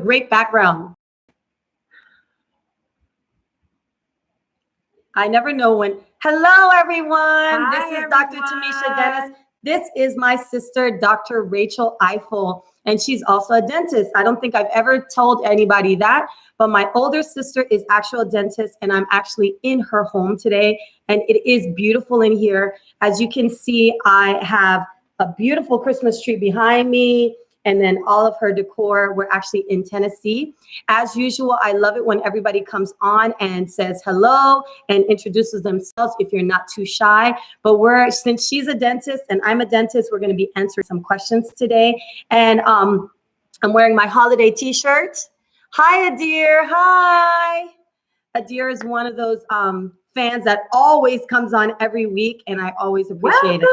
Great background. I never know when. Hello, everyone. Hi, this is Dr. Tamisha Denis. This is my sister, Dr. Rachel Eiffel, and she's also a dentist. I don't think I've ever told anybody that, but my older sister is actually a dentist, and I'm actually in her home today, and it is beautiful in here. As you can see, I have a beautiful Christmas tree behind me, and then all of her decor. We're actually in Tennessee. As usual, I love it when everybody comes on and says hello and introduces themselves if you're not too shy. But since she's a dentist and I'm a dentist, we're going to be answering some questions today. And I'm wearing my holiday t-shirt. Hi, Adir. Hi. Adir is one of those fans that always comes on every week, and I always appreciate it.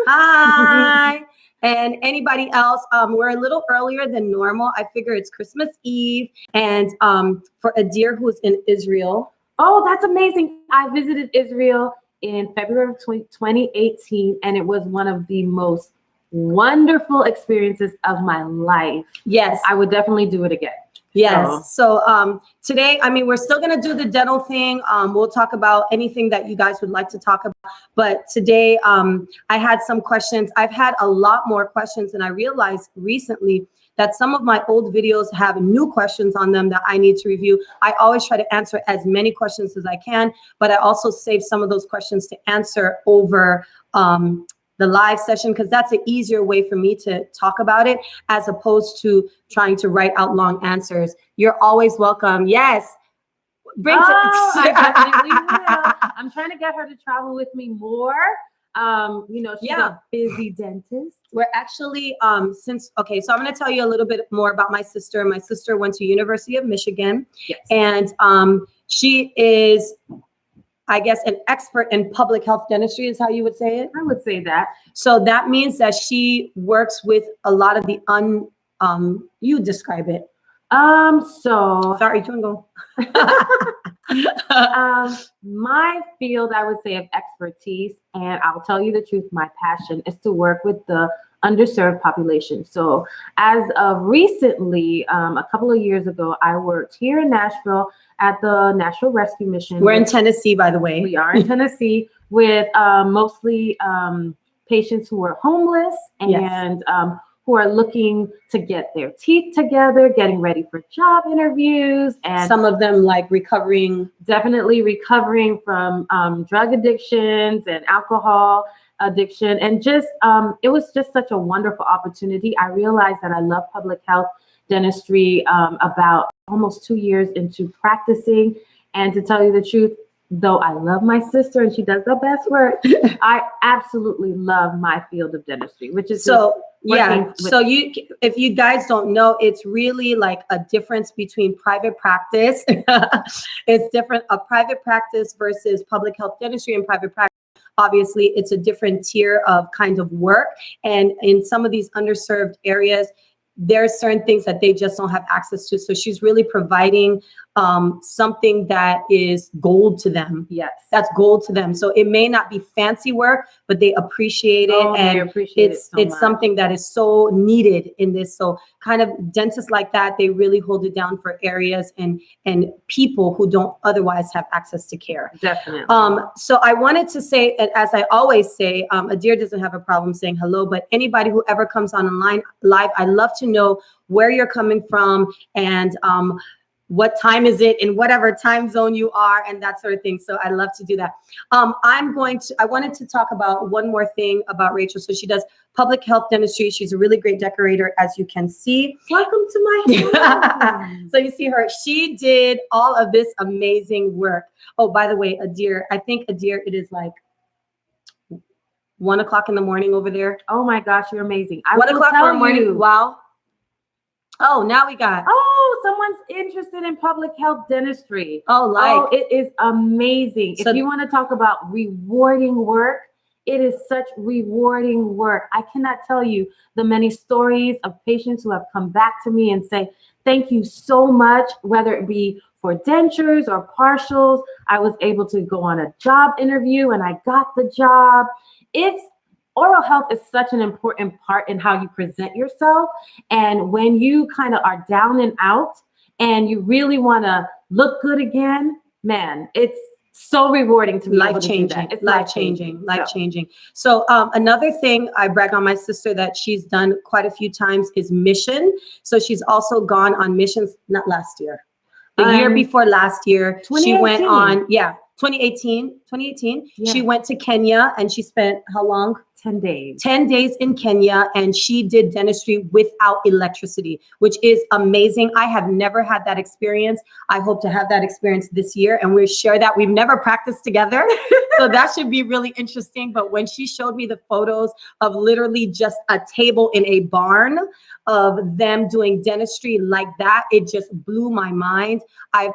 Hi. And anybody else, we're a little earlier than normal. I figure it's Christmas Eve. And for Adir, who's in Israel. Oh, that's amazing. I visited Israel in February of 2018, and it was one of the most wonderful experiences of my life. Yes. I would definitely do it again. Yes. So today, I mean, we're still going to do the dental thing. We'll talk about anything that you guys would like to talk about. But today, I had some questions. I've had a lot more questions, and I realized recently that some of my old videos have new questions on them that I need to review. I always try to answer as many questions as I can, but I also save some of those questions to answer over the live session, because that's an easier way for me to talk about it as opposed to trying to write out long answers. You're always welcome. Yes. I definitely will. I'm trying to get her to travel with me more. She's a busy dentist. We're actually, so I'm going to tell you a little bit more about my sister. My sister went to University of Michigan. Yes. And she is, I guess, an expert in public health dentistry is how you would say it. I would say that. So that means that she works with a lot of the you describe it. Sorry, Jungle. My field, I would say, of expertise, and I'll tell you the truth, my passion is to work with the underserved population. So as of recently, a couple of years ago, I worked here in Nashville at the National Rescue Mission. We're in Tennessee, by the way. We are in Tennessee with mostly patients who are homeless and who are looking to get their teeth together, getting ready for job interviews. And some of them definitely recovering from drug addictions and alcohol addiction. And just, it was just such a wonderful opportunity. I realized that I love public health dentistry about almost 2 years into practicing. And to tell you the truth, though I love my sister and she does the best work, I absolutely love my field of dentistry, which is so if you guys don't know, it's really like a difference between private practice. It's different, a private practice versus public health dentistry. And private practice, obviously, it's a different tier of kind of work. And in some of these underserved areas, there's certain things that they just don't have access to. So she's really providing something that is gold to them. Yes. That's gold to them. So it may not be fancy work, but they appreciate it. And it's something that is so needed in this. So kind of dentists like that, they really hold it down for areas and people who don't otherwise have access to care. Definitely. So I wanted to say, as I always say, Adir doesn't have a problem saying hello, but anybody who ever comes on online live, I love to know where you're coming from and what time is it in whatever time zone you are and that sort of thing. So I love to do that. I wanted to talk about one more thing about Rachel. So she does public health dentistry. She's a really great decorator, as you can see. Welcome to my home. So you see her, she did all of this amazing work. Oh, by the way, Adir, it is like 1 o'clock in the morning over there. Oh my gosh, you're amazing. 1 o'clock in the morning. Wow. Oh, now we got. Oh, someone's interested in public health dentistry. Oh, it is amazing. So, if you want to talk about rewarding work, it is such rewarding work. I cannot tell you the many stories of patients who have come back to me and say, thank you so much, whether it be for dentures or partials. I was able to go on a job interview and I got the job. It's oral health is such an important part in how you present yourself. And when you kind of are down and out and you really want to look good again, man, it's so rewarding to be able to do that. It's life-changing. So another thing I brag on my sister that she's done quite a few times is mission. So she's also gone on missions, not last year, the year before last year. She went on, 2018. Yeah. She went to Kenya and she spent how long? 10 days. 10 days in Kenya, and she did dentistry without electricity, which is amazing. I have never had that experience. I hope to have that experience this year, and we'll share that. We've never practiced together, so that should be really interesting. But when she showed me the photos of literally just a table in a barn of them doing dentistry like that, it just blew my mind. I've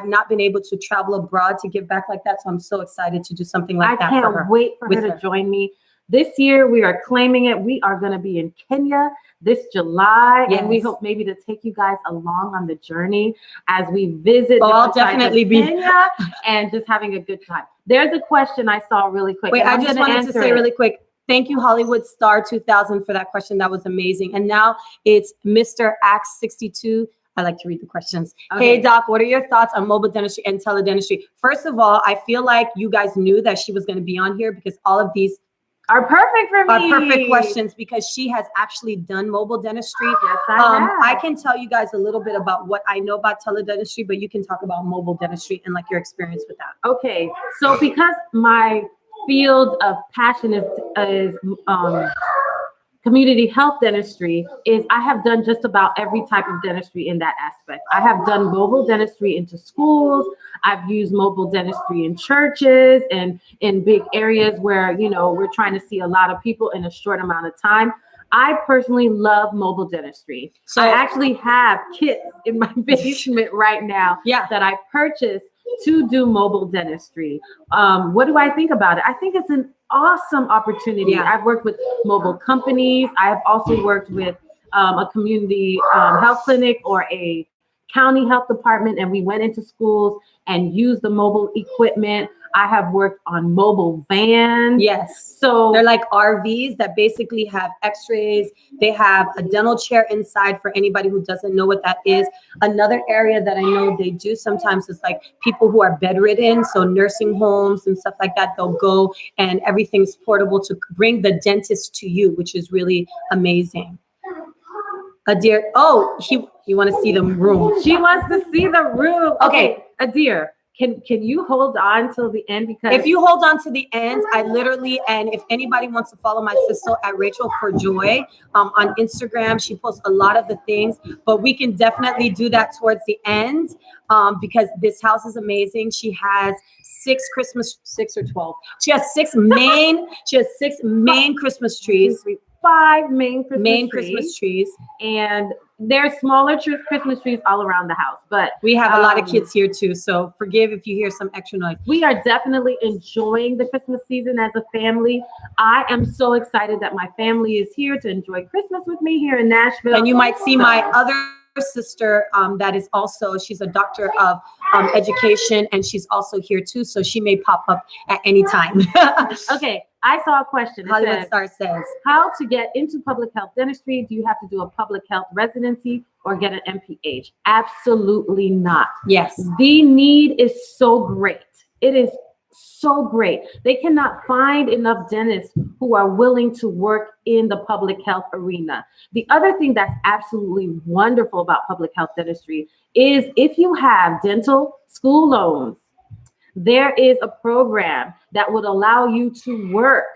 not been able to travel abroad to give back like that, so I'm so excited to do something like that for her. I can't wait for her to join me. This year, we are claiming it. We are going to be in Kenya this July, and we hope maybe to take you guys along on the journey as we visit. I'll definitely be Kenya and just having a good time. There's a question I saw really quick. Wait, I just wanted to say really quick. Thank you, Hollywood Star 2000, for that question. That was amazing. And now it's Mr. Axe 62. I like to read the questions. Okay. Hey, Doc, what are your thoughts on mobile dentistry and teledentistry? First of all, I feel like you guys knew that she was going to be on here because all of these are perfect for me. Are perfect questions because she has actually done mobile dentistry. Yes, I have. I can tell you guys a little bit about what I know about teledentistry, but you can talk about mobile dentistry and like your experience with that. Okay, so because my field of passion is community health dentistry, is I have done just about every type of dentistry in that aspect. I have done mobile dentistry into schools. I've used mobile dentistry in churches and in big areas where, you know, we're trying to see a lot of people in a short amount of time. I personally love mobile dentistry. So I actually have kits in my basement right now that I purchased to do mobile dentistry. What do I think about it? I think it's an awesome opportunity. I've worked with mobile companies. I have also worked with a community health clinic or a county health department, and we went into schools and used the mobile equipment. I have worked on mobile vans. Yes. So they're like RVs that basically have x-rays. They have a dental chair inside for anybody who doesn't know what that is. Another area that I know they do sometimes is like people who are bedridden. So nursing homes and stuff like that, they'll go and everything's portable to bring the dentist to you, which is really amazing. Adir, you want to see the room. She wants to see the room. Okay, Adir. Can you hold on till the end? Because if you hold on to the end, and if anybody wants to follow my sister at Rachel for Joy on Instagram, she posts a lot of the things, but we can definitely do that towards the end because this house is amazing. She has 6 main Christmas trees. 5 main Christmas trees. And there's smaller Christmas trees all around the house, but we have a lot of kids here too, so forgive if you hear some extra noise. We are definitely enjoying the Christmas season as a family. I am so excited that my family is here to enjoy Christmas with me here in Nashville. And you might see my other sister that is also, she's a doctor of education, and she's also here too, so she may pop up at any time. Okay, I saw a question. Hollywood Star says, how to get into public health dentistry? Do you have to do a public health residency or get an MPH? Absolutely not. Yes. The need is so great. It is so great. They cannot find enough dentists who are willing to work in the public health arena. The other thing that's absolutely wonderful about public health dentistry is if you have dental school loans, there is a program that would allow you to work,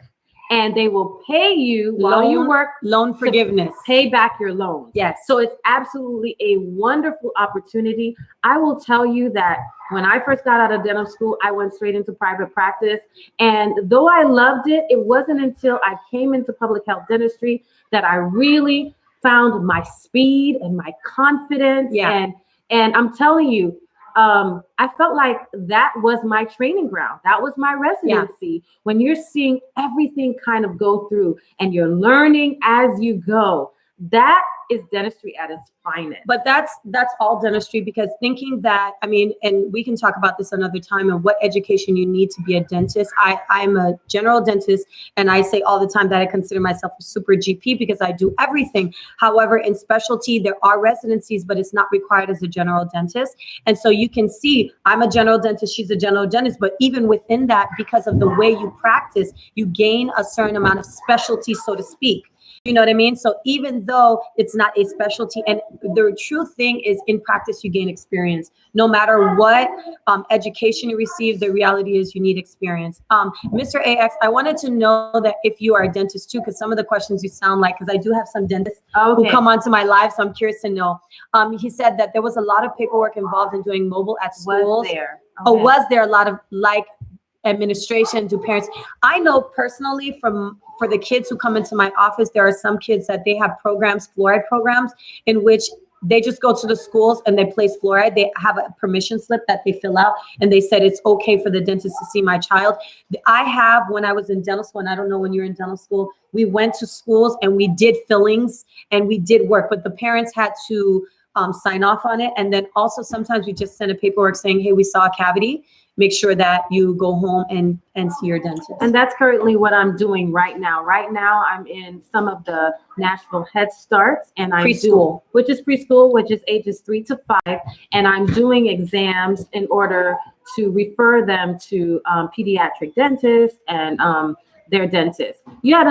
and they will pay you while you work. Loan forgiveness. Pay back your loans. Yes. So it's absolutely a wonderful opportunity. I will tell you that when I first got out of dental school, I went straight into private practice. And though I loved it, it wasn't until I came into public health dentistry that I really found my speed and my confidence. Yeah. And I'm telling you, I felt like that was my training ground. That was my residency. Yeah. When you're seeing everything kind of go through and you're learning as you go, That is dentistry at its finest. But that's all dentistry, because thinking that, I mean, and we can talk about this another time and what education you need to be a dentist. I'm a general dentist, and I say all the time that I consider myself a super GP because I do everything. However, in specialty, there are residencies, but it's not required as a general dentist. And so you can see I'm a general dentist, she's a general dentist, but even within that, because of the way you practice, you gain a certain amount of specialty, so to speak. You know what I mean? So even though it's not a specialty, and the true thing is in practice, you gain experience. No matter what education you receive, the reality is you need experience. Mr. AX, I wanted to know that if you are a dentist too, because some of the questions you sound like, because I do have some dentists who come onto my live, so I'm curious to know. He said that there was a lot of paperwork involved in doing mobile at schools. Was there? Okay. Or was there a lot of administration to parents? I know personally for the kids who come into my office, there are some kids that they have programs, fluoride programs, in which they just go to the schools and they place fluoride. They have a permission slip that they fill out, and they said it's okay for the dentist to see my child. I have, when I was in dental school, and I don't know when you're in dental school, we went to schools and we did fillings and we did work, but the parents had to sign off on it. And then also sometimes we just send a paperwork saying, hey, we saw a cavity. Make sure that you go home and see your dentist. And that's currently what I'm doing right now. Right now, I'm in some of the Nashville Head Starts, and I'm preschool, which is ages 3 to 5, and I'm doing exams in order to refer them to pediatric dentists and their dentists. You had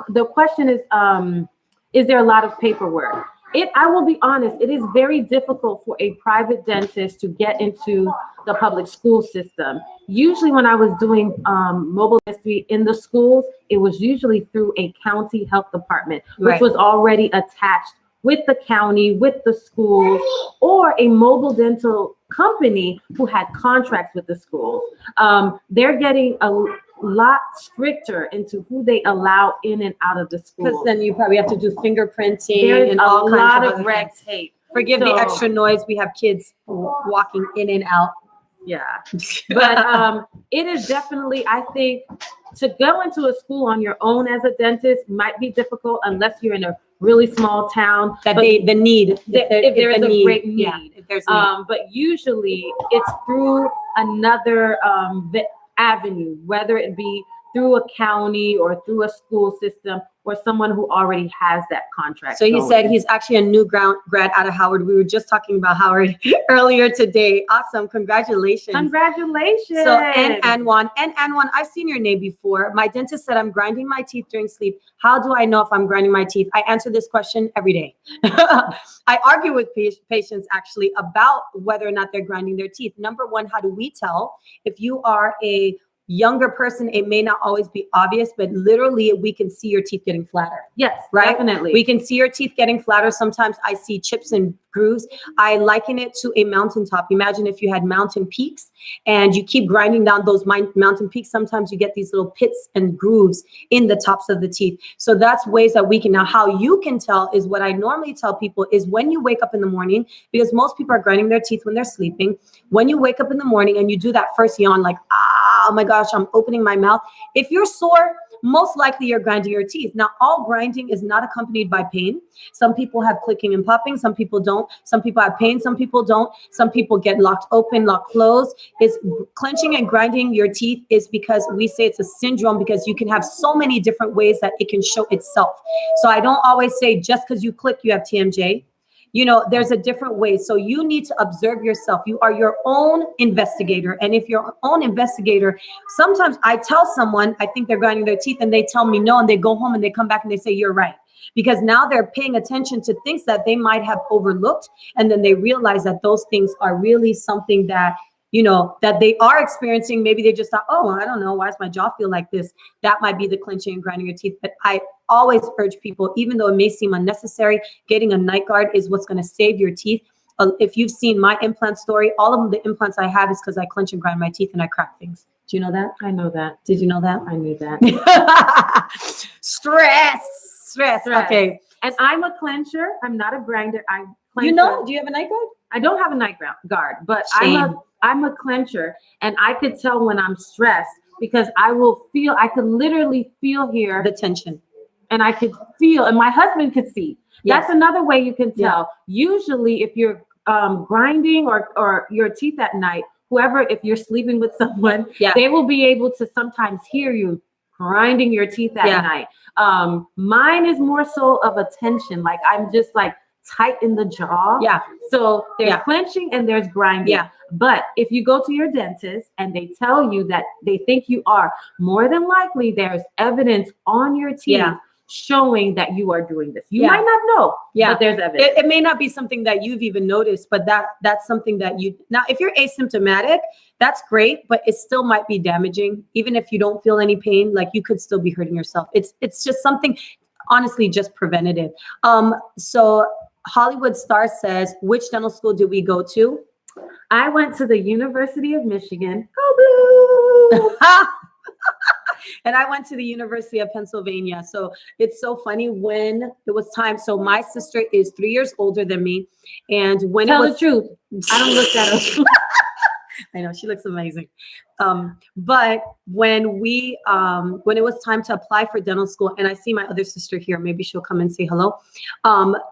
the question is there a lot of paperwork? I will be honest, it is very difficult for a private dentist to get into the public school system. Usually when I was doing mobile dentistry in the schools, it was usually through a county health department, which was already attached with the county, with the schools, or a mobile dental company who had contracts with the schools. They're getting a lot stricter into who they allow in and out of the school. Because then you probably have to do fingerprinting. There's and all a kinds lot of of red tape. Forgive the extra noise. We have kids walking in and out. Yeah, but it is definitely, I think, to go into a school on your own as a dentist might be difficult unless you're in a really small town. That if there's a great need. Yeah, if there's a need. But usually it's through another avenue, whether it be through a county or through a school system or someone who already has that contract. So he said he's actually a new grad out of Howard. We were just talking about Howard earlier today. Awesome. Congratulations. Congratulations. So, and Anwan, I've seen your name before. My dentist said I'm grinding my teeth during sleep. How do I know if I'm grinding my teeth? I answer this question every day. I argue with patients actually about whether or not they're grinding their teeth. Number one, how do we tell? If you are a younger person, it may not always be obvious, but literally we can see your teeth getting flatter. Yes, right? Definitely. We can see your teeth getting flatter. Sometimes I see chips and grooves. I liken it to a mountaintop. Imagine if you had mountain peaks and you keep grinding down those mountain peaks. Sometimes you get these little pits and grooves in the tops of the teeth. So that's ways that we can. Now, how you can tell is what I normally tell people is when you wake up in the morning, because most people are grinding their teeth when they're sleeping. When you wake up in the morning and you do that first yawn, like, oh my gosh, I'm opening my mouth. If you're sore, most likely you're grinding your teeth. Now, all grinding is not accompanied by pain. Some people have clicking and popping. Some people don't. Some people have pain. Some people don't. Some people get locked open, locked closed. It's clenching and grinding your teeth is because we say it's a syndrome because you can have so many different ways that it can show itself. So I don't always say just because you click, you have TMJ. You know, there's a different way. So you need to observe yourself. You are your own investigator. And if you're your own investigator, sometimes I tell someone, I think they're grinding their teeth and they tell me no, and they go home and they come back and they say, you're right. Because now they're paying attention to things that they might have overlooked. And then they realize that those things are really something that, you know, that they are experiencing. Maybe they just thought, oh, I don't know, why does my jaw feel like this? That might be the clenching and grinding your teeth. But I always urge people, even though it may seem unnecessary, getting a night guard is what's going to save your teeth. If you've seen my implant story, all of the implants I have is because I clench and grind my teeth and I crack things. Do you know that? I know that. Did you know that? I knew that. Stress. Okay. And I'm a clencher. I'm not a grinder. I clench. You know, do you have a night guard? I don't have a night guard, but Shame. I'm a clencher, and I could tell when I'm stressed because I could literally feel here the tension. and I could feel, and my husband could see. That's another way you can tell. Usually if you're grinding or your teeth at night, if you're sleeping with someone, they will be able to sometimes hear you grinding your teeth at night. Mine is more so of a tension. Like I'm just like tight in the jaw. So there's clenching and there's grinding. But if you go to your dentist and they tell you that they think you are, more than likely there's evidence on your teeth showing that you are doing this. You might not know, but there's evidence. It may not be something that you've even noticed, but that's something that now, if you're asymptomatic, that's great, but it still might be damaging. Even if you don't feel any pain, like you could still be hurting yourself. It's just something, honestly, just preventative. So Hollywood Star says, which dental school did we go to? I went to the University of Michigan. Go Blue! And I went to the University of Pennsylvania. So it's so funny when it was time. So my sister is 3 years older than me. And when Tell it was the truth, I don't look that old. I know, she looks amazing. But when it was time to apply for dental school, and I see my other sister here, maybe she'll come and say hello.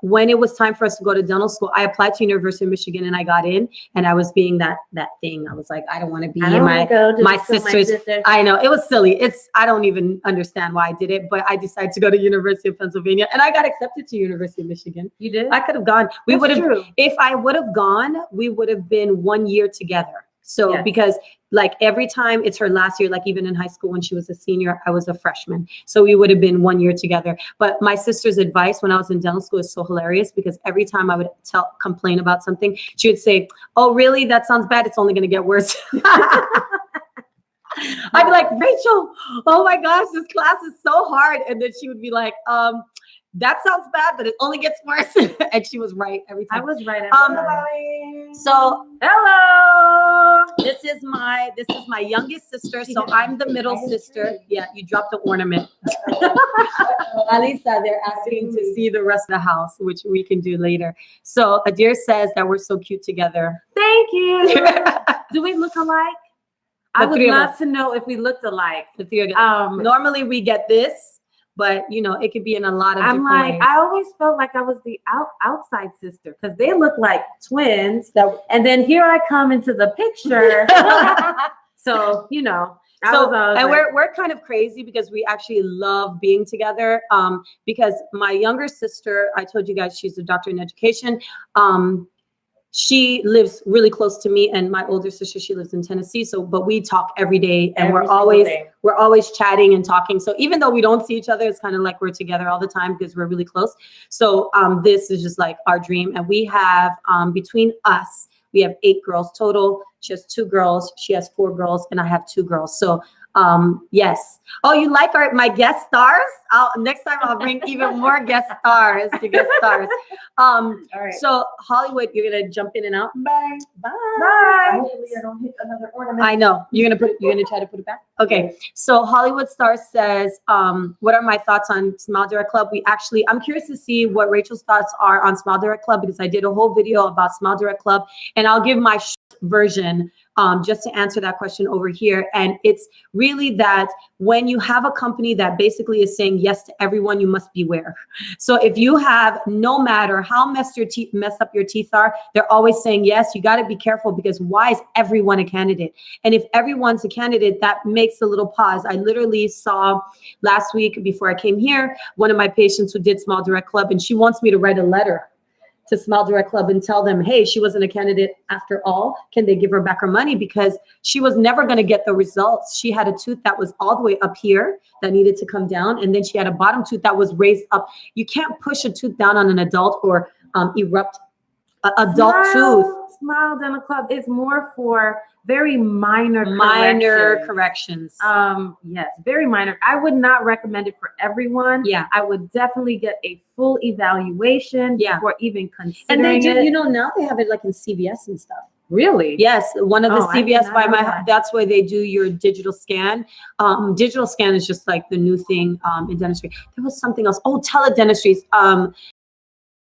When it was time for us to go to dental school, I applied to University of Michigan and I got in, and I was being that thing. I was like, I don't want to be my sister's. I know, it was silly. I don't even understand why I did it, but I decided to go to University of Pennsylvania and I got accepted to University of Michigan. You did? I could have gone. We would have, if I would have gone, we would have been 1 year together. So because like every time it's her last year, like even in high school when she was a senior, I was a freshman. So we would have been 1 year together. But my sister's advice when I was in dental school is so hilarious because every time I would complain about something, she would say, oh, really? That sounds bad. It's only going to get worse. I'd be like, Rachel, oh my gosh, this class is so hard. And then she would be like, that sounds bad, but it only gets worse. And she was right every time. I was right every time. So hello. This is my youngest sister. So I'm the middle sister. Yeah, you dropped the ornament. Alisa, they're asking to see the rest of the house, which we can do later. So Adir says that we're so cute together. Thank you. Do we look alike? I would love to know if we looked alike. The three of us. Normally we get this, but you know, it could be in a lot of different ways. I always felt like I was the outside sister because they look like twins. And then here I come into the picture. So, you know. We're kind of crazy because we actually love being together. Because my younger sister, I told you guys she's a doctor in education. She lives really close to me, and my older sister, she lives in Tennessee. So, but we talk every day, and we're always chatting and talking. So even though we don't see each other, it's kind of like we're together all the time because we're really close. So this is just like our dream. And we have, between us, we have 8 girls total. She has 2 girls, she has 4 girls, and I have 2 girls. So yes. Oh, you like my guest stars? Next time I'll bring even more guest stars to guest stars. All right. So Hollywood, you're gonna jump in and out. Bye. Bye. Bye. Hopefully I don't hit another ornament. I know. You're gonna try to put it back? Okay. So Hollywood Star says, what are my thoughts on Smile Direct Club? I'm curious to see what Rachel's thoughts are on Smile Direct Club because I did a whole video about Smile Direct Club, and I'll give my version just to answer that question over here. And it's really that when you have a company that basically is saying yes to everyone, you must beware. So if you have, no matter how messed up your teeth are, they're always saying yes, you got to be careful because why is everyone a candidate? And if everyone's a candidate, that makes a little pause. I literally saw last week before I came here, one of my patients who did Smile Direct Club, and she wants me to write a letter to Smile Direct Club and tell them, hey, she wasn't a candidate after all. Can they give her back her money? Because she was never going to get the results. She had a tooth that was all the way up here that needed to come down. And then she had a bottom tooth that was raised up. You can't push a tooth down on an adult or erupt an adult tooth. Smile Dental Club is more for very minor corrections. Yes, very minor. I would not recommend it for everyone. Yeah, I would definitely get a full evaluation before even considering. And they do, you know, now they have it like in CVS and stuff. Really? Yes, one of the CVS by my that's where they do your digital scan. Digital scan is just like the new thing in dentistry. There was something else. Oh, teledentistry.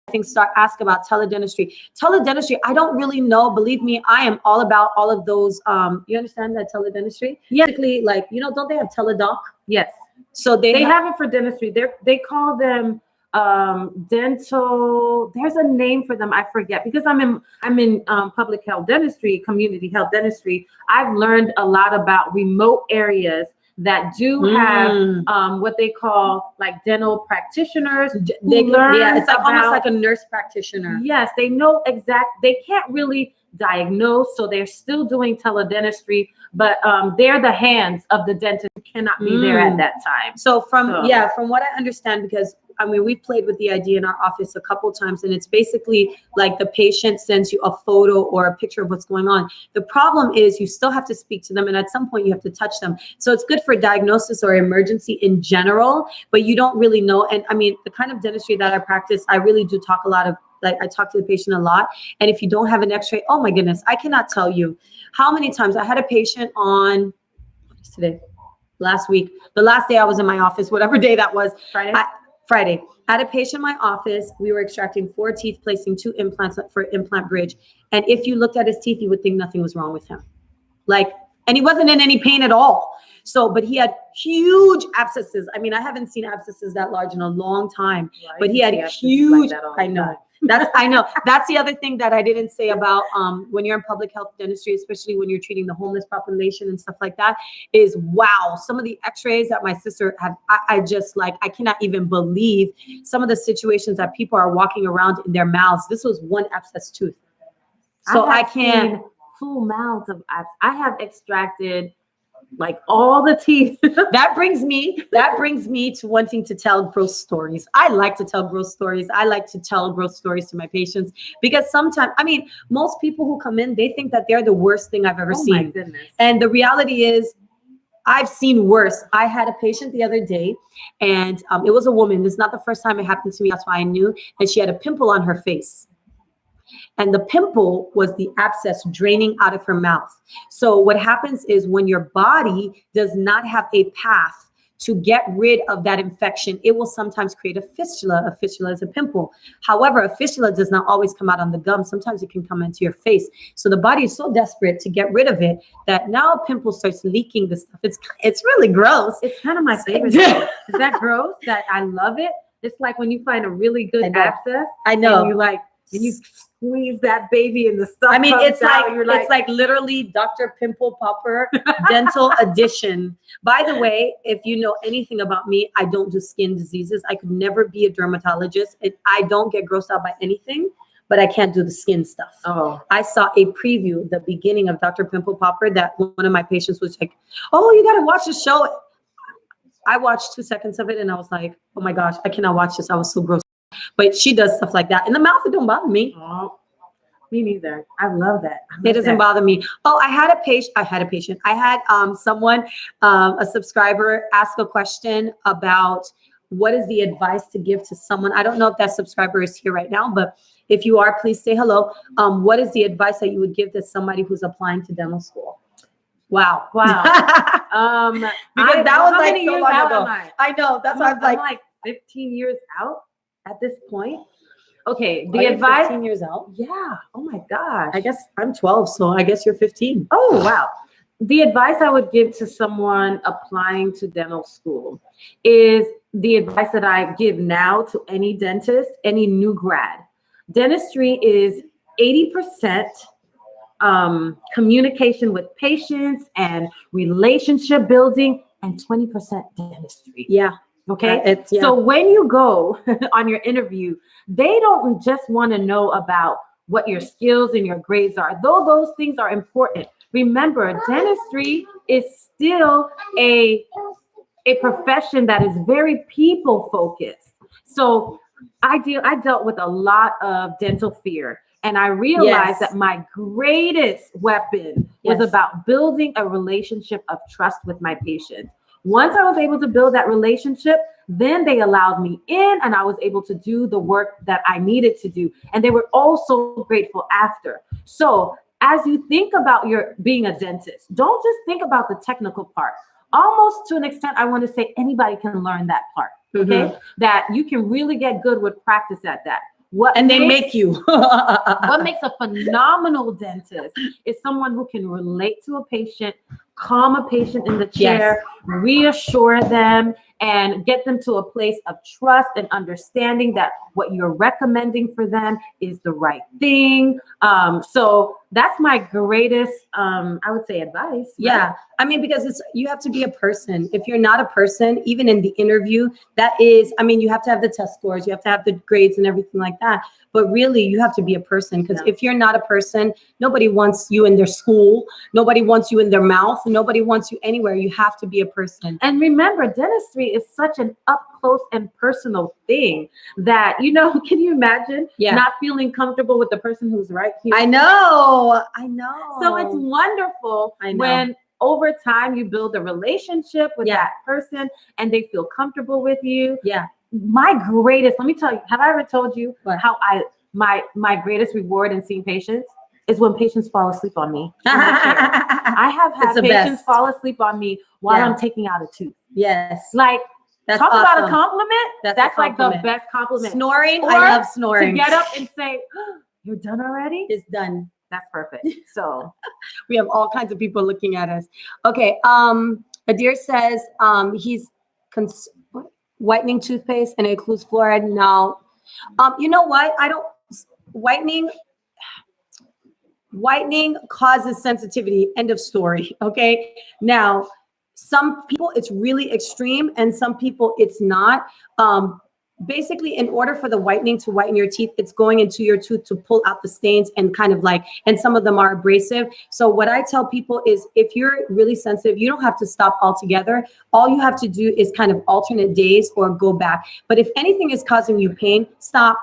I think ask about teledentistry. Teledentistry, I don't really know. Believe me, I am all about all of those. You understand that teledentistry? Yeah. Basically, like, you know, don't they have teledoc? Yes. So they have it for dentistry. They call them dental. There's a name for them. I forget, because I'm in public health dentistry, community health dentistry. I've learned a lot about remote areas that do have what they call like dental practitioners. They learn. Yeah, it's like almost like a nurse practitioner. Yes, they know they can't really diagnose, so they're still doing teledentistry, but they're the hands of the dentist who cannot be there at that time. So from what I understand, because I mean, we played with the idea in our office a couple times, and it's basically like the patient sends you a photo or a picture of what's going on. The problem is you still have to speak to them, and at some point you have to touch them. So it's good for diagnosis or emergency in general, but you don't really know. And I mean, the kind of dentistry that I practice, I really do talk a lot of, like, I talk to the patient a lot. And if you don't have an x-ray, oh my goodness, I cannot tell you how many times I had a patient on, what is today? Last week, the last day I was in my office, whatever day that was. Friday. I had a patient in my office. We were extracting 4 teeth, placing 2 implants for implant bridge. And if you looked at his teeth, you would think nothing was wrong with him. Like, and he wasn't in any pain at all. So, but he had huge abscesses. I mean, I haven't seen abscesses that large in a long time, but he had huge, I know. I know. That's the other thing that I didn't say about when you're in public health dentistry, especially when you're treating the homeless population and stuff like that, is wow. Some of the x-rays that my sister had, I just like, I cannot even believe some of the situations that people are walking around in their mouths. This was 1 abscess tooth. So I can't. Full mouths of, I have extracted like all the teeth. That brings me to wanting to tell gross stories. I like to tell gross stories. I like to tell gross stories to my patients, because sometimes, I mean, most people who come in, they think that they're the worst thing I've ever seen. My goodness. And the reality is, I've seen worse. I had a patient the other day, and it was a woman. This is not the first time it happened to me. That's why I knew. And she had a pimple on her face. And the pimple was the abscess draining out of her mouth. So what happens is when your body does not have a path to get rid of that infection, it will sometimes create a fistula. A fistula is a pimple. However, a fistula does not always come out on the gum. Sometimes it can come into your face. So the body is so desperate to get rid of it that now a pimple starts leaking the stuff. It's really gross. It's kind of my favorite. Is that gross? That I love it. It's like when you find a really good abscess. I know. And you like, and you squeeze that baby in the stuff. I mean, it's out, like, it's like literally Dr. Pimple Popper Dental Edition. By the way, if you know anything about me, I don't do skin diseases. I could never be a dermatologist. I don't get grossed out by anything, but I can't do the skin stuff. Oh, I saw a preview, the beginning of Dr. Pimple Popper, that one of my patients was like, "Oh, you got to watch the show." I watched 2 seconds of it and I was like, "Oh my gosh, I cannot watch this. I was so gross." But she does stuff like that. In the mouth, it don't bother me. Oh, me neither. I love that. It doesn't bother me. Oh, I had a patient. I had someone, a subscriber, ask a question about what is the advice to give to someone. I don't know if that subscriber is here right now, but if you are, please say hello. What is the advice that you would give to somebody who's applying to dental school? Wow. Wow. Because that was like so long ago. I know. That's why I'm like 15 years out at this point. Okay. The advice. 15 years out? Yeah. Oh my gosh. I guess I'm 12, so I guess you're 15. Oh, wow. The advice I would give to someone applying to dental school is the advice that I give now to any dentist, any new grad. Dentistry is 80% communication with patients and relationship building, and 20% dentistry. Yeah. Okay. So when you go on your interview, they don't just want to know about what your skills and your grades are, though those things are important. Remember, dentistry is still a profession that is very people focused. So I dealt with a lot of dental fear. And I realized that my greatest weapon was about building a relationship of trust with my patients. Once I was able to build that relationship, then they allowed me in and I was able to do the work that I needed to do. And they were also grateful after. So as you think about your being a dentist, don't just think about the technical part. Almost to an extent, I want to say anybody can learn that part. Okay. That you can really get good with practice at that. What makes a phenomenal dentist is someone who can relate to a patient, calm a patient in the chair, reassure them, and get them to a place of trust and understanding that what you're recommending for them is the right thing. So that's my greatest, I would say, advice. Yeah. Right? I mean, because you have to be a person. If you're not a person, even in the interview, that is, I mean, you have to have the test scores, you have to have the grades and everything like that. But really, you have to be a person, because if you're not a person, nobody wants you in their school. Nobody wants you in their mouth. Nobody wants you anywhere. You have to be a person. And remember, dentistry is such an up close and personal thing that, you know, can you imagine not feeling comfortable with the person who's right here? I know. So it's wonderful when over time you build a relationship with that person and they feel comfortable with you. Yeah. My greatest, let me tell you, have I ever told you how my greatest reward in seeing patients is when patients fall asleep on me. I have had patients fall asleep on me while I'm taking out a tooth. Yes. Like, that's talk awesome. about a compliment. That's like the best compliment. Snoring. Or I love snoring. To get up and say, oh, you're done already? It's done. That's perfect. So we have all kinds of people looking at us. Okay. Adir says he's whitening toothpaste and it includes fluoride. Now, you know what? Whitening causes sensitivity. End of story. Okay. Now, some people it's really extreme and some people it's not. Basically, in order for the whitening to whiten your teeth, it's going into your tooth to pull out the stains and kind of like, and some of them are abrasive. So what I tell people is if you're really sensitive, you don't have to stop altogether. All you have to do is kind of alternate days or go back. But if anything is causing you pain, stop.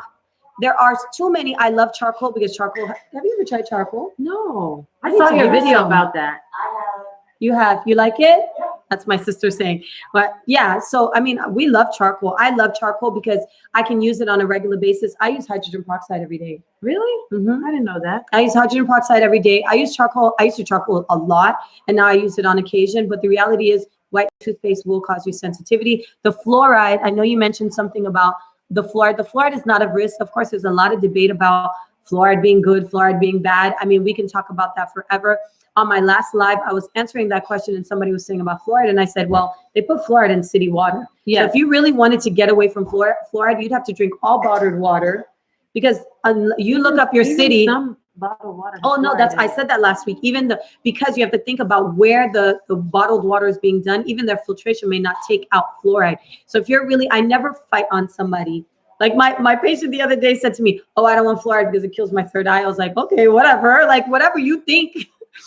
There are too many. I love charcoal because charcoal. Have you ever tried charcoal? No. I saw your video about that. You have. You like it? That's my sister saying. But yeah, so I mean, we love charcoal. I love charcoal because I can use it on a regular basis. I use hydrogen peroxide every day. Really? I didn't know that. I use hydrogen peroxide every day. I use charcoal. I used to charcoal a lot, and now I use it on occasion. But the reality is, white toothpaste will cause you sensitivity. The fluoride. I know you mentioned something about the fluoride. The fluoride is not a risk. Of course, there's a lot of debate about fluoride being good, fluoride being bad. I mean, we can talk about that forever. On my last live, I was answering that question and somebody was saying about fluoride. And I said, well, they put fluoride in city water. Yeah. So if you really wanted to get away from fluoride, you'd have to drink all bottled water because you look up your city. Some bottled water. Oh, no, I said that last week. Because you have to think about where the bottled water is being done, even their filtration may not take out fluoride. So if you're really, I never fight on somebody. Like my patient the other day said to me, oh, I don't want fluoride because it kills my third eye. I was like, okay, whatever. Like whatever you think.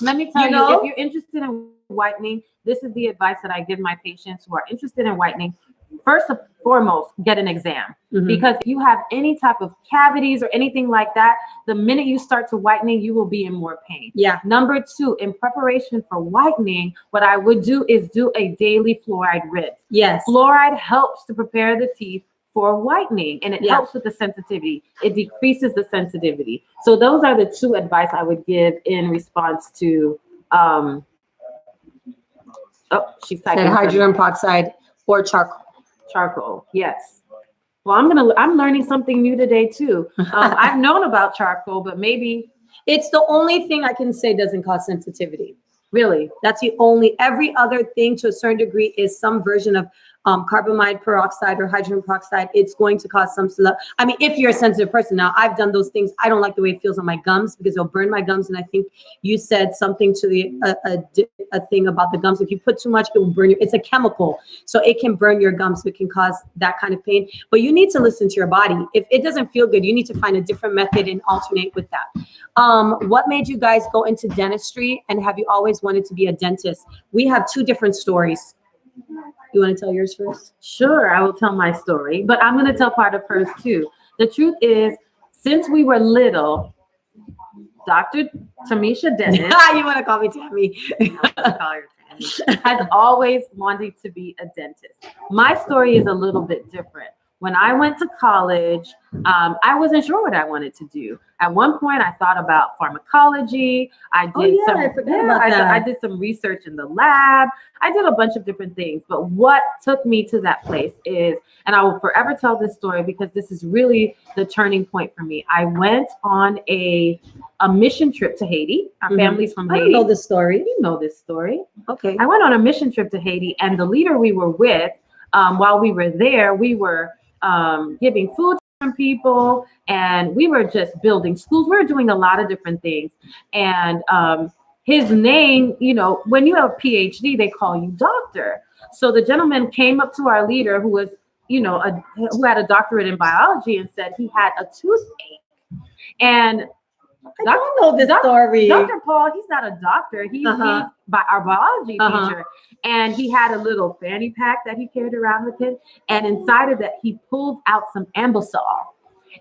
Let me tell you, if you're interested in whitening, this is the advice that I give my patients who are interested in whitening. First and foremost, get an exam. Because if you have any type of cavities or anything like that, the minute you start to whitening, you will be in more pain. Yeah. Number two, in preparation for whitening, what I would do is do a daily fluoride rinse. Yes. Fluoride helps to prepare the teeth for whitening, and it helps with the sensitivity. It decreases the sensitivity. So those are the two advice I would give in response to she's typing hydrogen peroxide or charcoal. Charcoal, yes. Well, I'm learning something new today too. I've known about charcoal, but maybe it's the only thing I can say doesn't cause sensitivity. Really? That's the only, every other thing to a certain degree is some version of carbamide peroxide or hydrogen peroxide. It's going to cause some, I mean, if you're a sensitive person. Now, I've done those things. I don't like the way it feels on my gums because it'll burn my gums. And I think you said something to a thing about the gums. If you put too much, it will burn you. It's a chemical. So it can burn your gums. So it can cause that kind of pain. But you need to listen to your body. If it doesn't feel good, you need to find a different method and alternate with that. What made you guys go into dentistry? And have you always wanted to be a dentist? We have two different stories. You want to tell yours first? Sure, I will tell my story, but I'm going to tell part of hers too. The truth is, since we were little, Dr. Tamisha Denis, you want to call me Tammy? has always wanted to be a dentist. My story is a little bit different. When I went to college, I wasn't sure what I wanted to do. At one point, I thought about pharmacology. I did some research in the lab. I did a bunch of different things. But what took me to that place is, and I will forever tell this story because this is really the turning point for me. I went on a mission trip to Haiti. Our family's from Haiti. I know this story. You know this story. Okay. I went on a mission trip to Haiti, and the leader we were with, while we were there, we were giving food to different people, and we were just building schools. We were doing a lot of different things. And his name, you know, when you have a PhD, they call you doctor. So the gentleman came up to our leader, who was, you know, who had a doctorate in biology, and said he had a toothache. And I don't know this story. Dr. Paul, he's not a doctor. He's our biology teacher. And he had a little fanny pack that he carried around with him. And inside of that, he pulled out some Ambisol.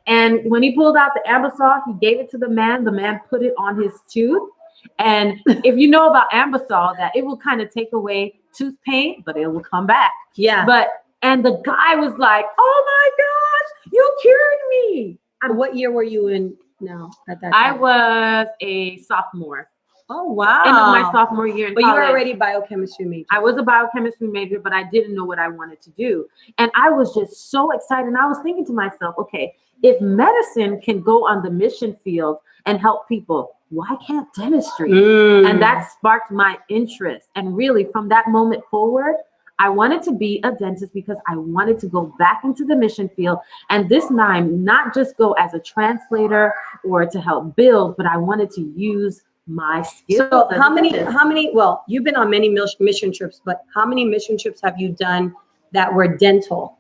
And when he pulled out the Ambisol, he gave it to the man. The man put it on his tooth. And if you know about Ambisol, that it will kind of take away tooth pain, but it will come back. Yeah. And the guy was like, "Oh my gosh, you cured me." What year were you in now at that time? I was a sophomore. Oh, wow. End of my sophomore year in college. But you were already biochemistry major. I was a biochemistry major, but I didn't know what I wanted to do. And I was just so excited. And I was thinking to myself, okay, if medicine can go on the mission field and help people, why can't dentistry? And that sparked my interest. And really, from that moment forward, I wanted to be a dentist because I wanted to go back into the mission field. And this time, not just go as a translator or to help build, but I wanted to use my skills. So how many, well, you've been on many mission trips, but how many mission trips have you done that were dental?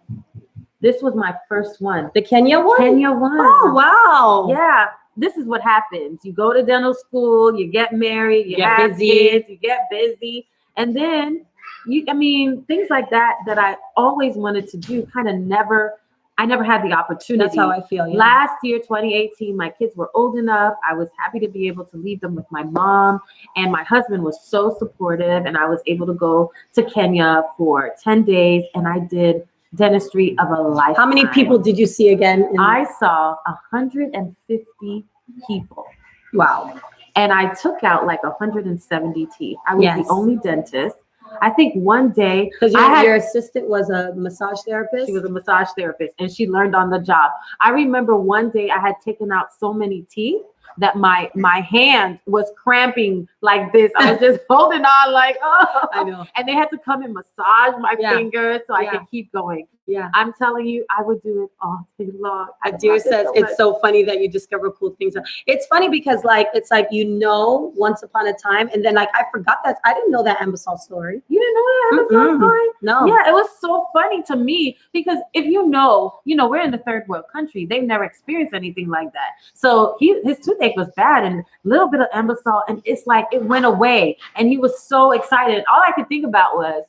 This was my first one. The Kenya one? Kenya one. Oh, wow. Yeah. This is what happens. You go to dental school, you get married, you have kids, you get busy. And then things like that I always wanted to do, I never had the opportunity. That's how I feel. Yeah. Last year, 2018, my kids were old enough. I was happy to be able to leave them with my mom, and my husband was so supportive, and I was able to go to Kenya for 10 days, and I did dentistry of a lifetime. How many people did you see again? I saw 150 people. Wow. And I took out like 170 teeth. I was the only dentist. I think one day, because your assistant was a massage therapist. She was a massage therapist, and she learned on the job. I remember one day I had taken out so many teeth that my hand was cramping like this. I was just holding on like, oh. I know. And they had to come and massage my fingers so I could keep going. Yeah. I'm telling you, I would do it all day long. Adir says it's so funny that you discover cool things. It's funny because it's like, once upon a time, and then like I forgot that. I didn't know that Ambisol story. You didn't know that Ambisol story? No. Yeah, it was so funny to me because if you know, we're in the third world country. They've never experienced anything like that. So his toothache was bad, and a little bit of Ambisol, and it's like it went away, and he was so excited. All I could think about was,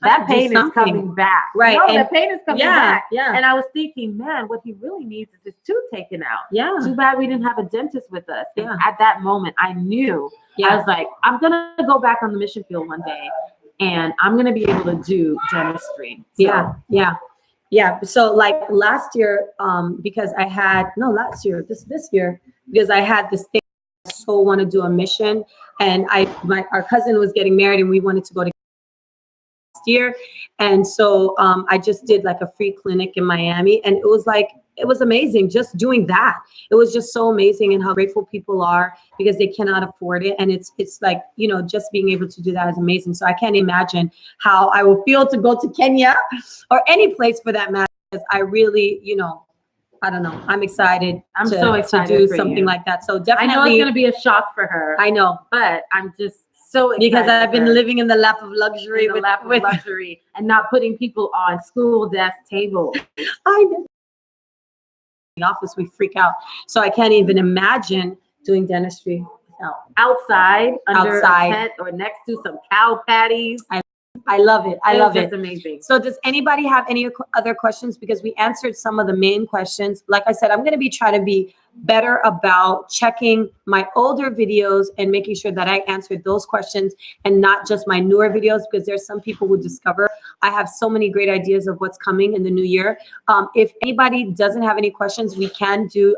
that pain is coming back. Right. No, that pain is coming back. Yeah. And I was thinking, man, what he really needs is his tooth taken out. Yeah. Too bad we didn't have a dentist with us. Yeah. And at that moment, I knew. I was like, I'm going to go back on the mission field one day, and I'm going to be able to do dentistry. So, Yeah. So like last year, because I had, this year, because I had this thing, I so want to do a mission, and our cousin was getting married, and we wanted to go to year. And so I just did like a free clinic in Miami, and it was amazing just doing that. It was just so amazing, and how grateful people are because they cannot afford it. And it's like, just being able to do that is amazing. So I can't imagine how I will feel to go to Kenya or any place for that matter, because I really, I don't know. I'm excited. I'm so excited to do for something you. like that. So definitely. I know it's going to be a shock for her. I know. But I'm just so excited. Because I've been living in the lap of luxury. With luxury and not putting people on school desk tables. I know. In the office, we freak out. So I can't even imagine doing dentistry outside, under a tent or next to some cow patties. I love it. I love it. It's amazing. So does anybody have any other questions? Because we answered some of the main questions. Like I said, I'm going to be trying to be better about checking my older videos and making sure that I answered those questions and not just my newer videos, because there's some people who discover I have so many great ideas of what's coming in the new year. If anybody doesn't have any questions, we can do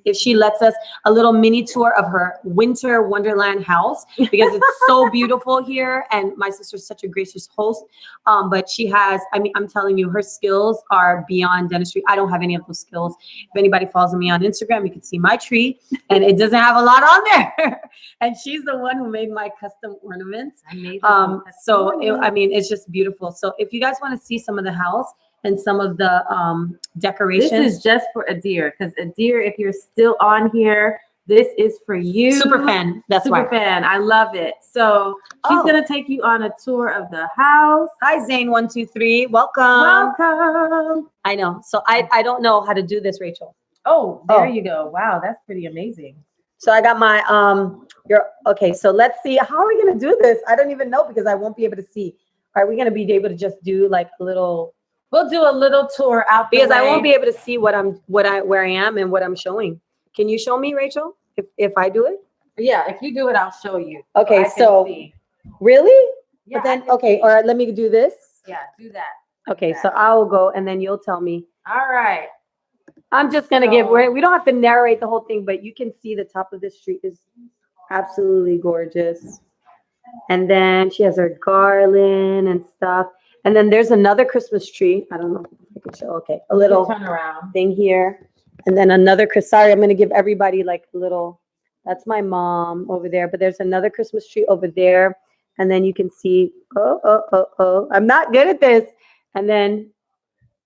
if she lets us a little mini tour of her winter wonderland house, because it's so beautiful here. And my sister's such a gracious host. But she has, I mean, I'm telling you, her skills are beyond dentistry. I don't have any of those skills. If anybody follows me on Instagram, you can see my tree, and it doesn't have a lot on there. And she's the one who made my custom ornaments. I made I mean, it's just beautiful. So if you guys want to see some of the house and some of the decorations. This is just for Adir, because Adir, if you're still on here, this is for you. Super fan. That's Super why. fan. I love it. So she's going to take you on a tour of the house. Hi, Zane123. Welcome. Welcome. I know. So I don't know how to do this, Rachel. Oh, there you go. Wow, that's pretty amazing. So I got my okay. So let's see. How are we gonna do this? I don't even know, because I won't be able to see. Are we gonna be able to just do like a little? We'll do a little tour out because I won't be able to see where I am and what I'm showing. Can you show me, Rachel? If I do it? Yeah, if you do it, I'll show you. Okay, so really? Yeah, but then okay, all right, let me do this. Yeah, do that. Okay, so I'll go and then you'll tell me. All right. I'm just gonna we don't have to narrate the whole thing, but you can see the top of this street is absolutely gorgeous. And then she has her garland and stuff. And then there's another Christmas tree. I don't know if I can show. Okay, a little turn around thing here. And then another sorry, I'm gonna give everybody like a little, that's my mom over there, but there's another Christmas tree over there. And then you can see, I'm not good at this. And then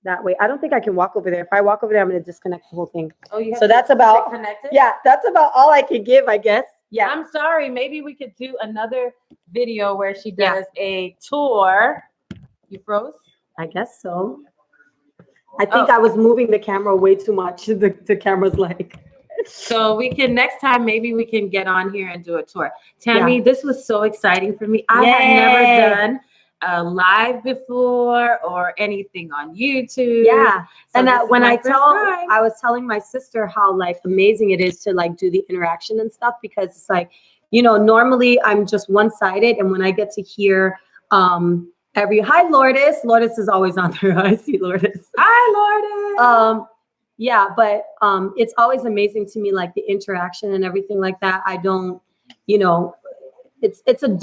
that way, I don't think I can walk over there. If I walk over there, I'm gonna disconnect the whole thing. Oh, you have so that's about connected? Yeah, that's about all I can give, I guess. Yeah. I'm sorry. Maybe we could do another video where she does a tour. You froze? I guess so. I think I was moving the camera way too much. The camera's like. So we can next time, maybe we can get on here and do a tour. Tammy, this was so exciting for me. I had never done a live before or anything on YouTube. Yeah. So and when I was telling my sister how like amazing it is to like do the interaction and stuff, because it's like, you know, normally I'm just one-sided, and when I get to hear hi Lourdes. Lourdes is always on there. I see Lourdes. Hi Lourdes. Yeah, but it's always amazing to me, like the interaction and everything like that. I don't, you know, it's a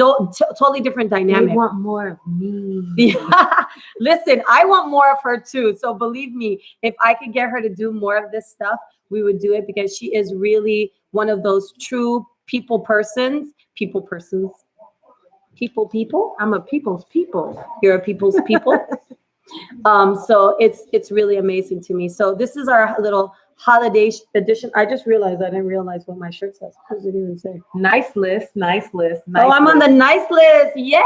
totally different dynamic. You want more of me. Yeah. Listen, I want more of her too. So believe me, if I could get her to do more of this stuff, we would do it, because she is really one of those true people persons. I'm a people's people. You're a people's people. So it's really amazing to me. So this is our little holiday edition. I just realized I didn't realize what my shirt says. What does it even say? Nice list. I'm on the nice list. Yay!